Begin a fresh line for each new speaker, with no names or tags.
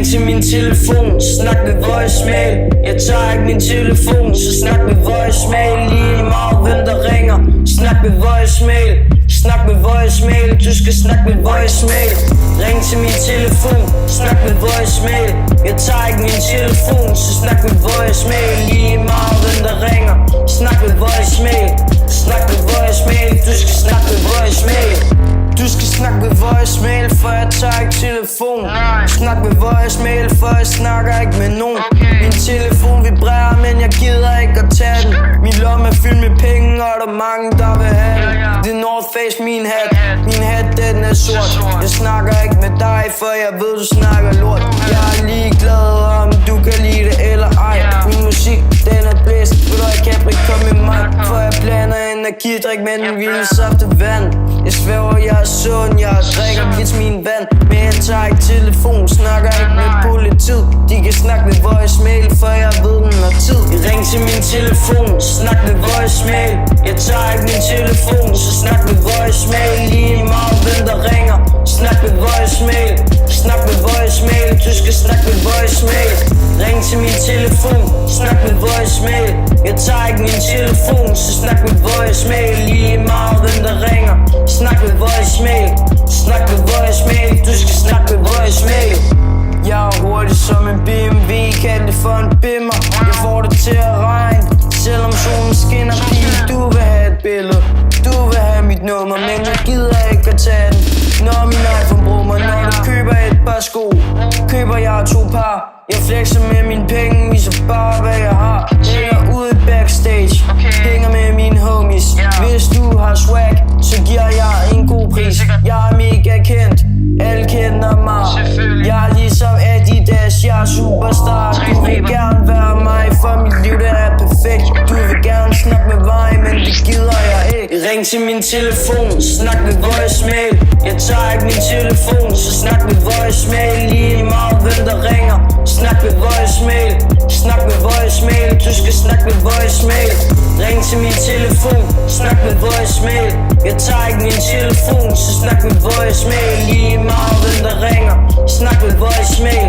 Ring til min telefon, snak med voicemail. Jeg tager ikke min telefon, så snak med voicemail. Lige meget hvem der ringer, snak med voicemail. Snak med voicemail, du skal snakke med voicemail. Ring til min telefon, snak med voicemail. Jeg tager ikke min telefon, så snak med voicemail. Lige meget hvem der ringer, snak med voicemail. Snak med voicemail, du skal snakke med voicemail. Du skal snakke med voicemail, for jeg tager ikke telefon. Snak med voicemail, for jeg snakker ikke med nogen. Min telefon vibrerer, men jeg gider ikke at tage den. Min lomme er fyldt med penge, og der er mange der vil have den. Det er North Face, min hat. Min hat, den er sort. Jeg snakker ikke med dig, for jeg ved du snakker lort. Jeg er ligeglad om du kan lide det eller ej. Min musik, den er blæst. Ved du, jeg kan ikke komme med mig, for jeg blander energidrik med den vilde safte vand. Jeg svæver, jeg er sund, jeg drikker lidt min vand. Men jeg tager ikke telefon, snakker ikke med politiet. De kan snakke med voicemail, for jeg ved den har tid. Ring til min telefon, snak med voicemail. Jeg tager ikke min telefon, så snak med voicemail. Lige meget hvem der ringer, snak med voicemail. Snak med voicemail, du skal snakke med voicemail. Ring til min telefon, snak med voicemail. Jeg tager ikke min telefon, så snak med voicemail. Lige meget hvem der ringer, snak med voicemail. Snak med voicemail, du skal snakke med voicemail. Jeg er hurtig som en BMW, kald det for en bimmer. Jeg får det til at regne, selvom solen skinner. Pige, du vil have et billede, du vil have mit nummer, men jeg gider ikke at tage den. Når min iPhone brummer, når du køber et par sko, køber jeg 2 par. Jeg flexer med mine penge, viser bare hvad jeg har. Hænger ude backstage, hænger med mine homies. Hvis du har swag, så giver jeg en god pris. Jeg er mega kendt, alle kender mig. Jeg er ligesom Adidas, jeg er superstar. Du vil gerne være mig, for mit liv det er perfekt. Du vil gerne snakke med mig, men det gider jeg ikke. Ring til min telefon, snak med voicemail. Jeg tager ikke min telefon, så snak med voicemail. Lige meget hvem der ringer, snak med voicemail. Snak med voicemail, du skal snakke med voicemail. Ring til min telefon, snak med voicemail. Jeg tager ikke min telefon, så snak med voicemail. Lige meget hvem der ringer, snak med voicemail.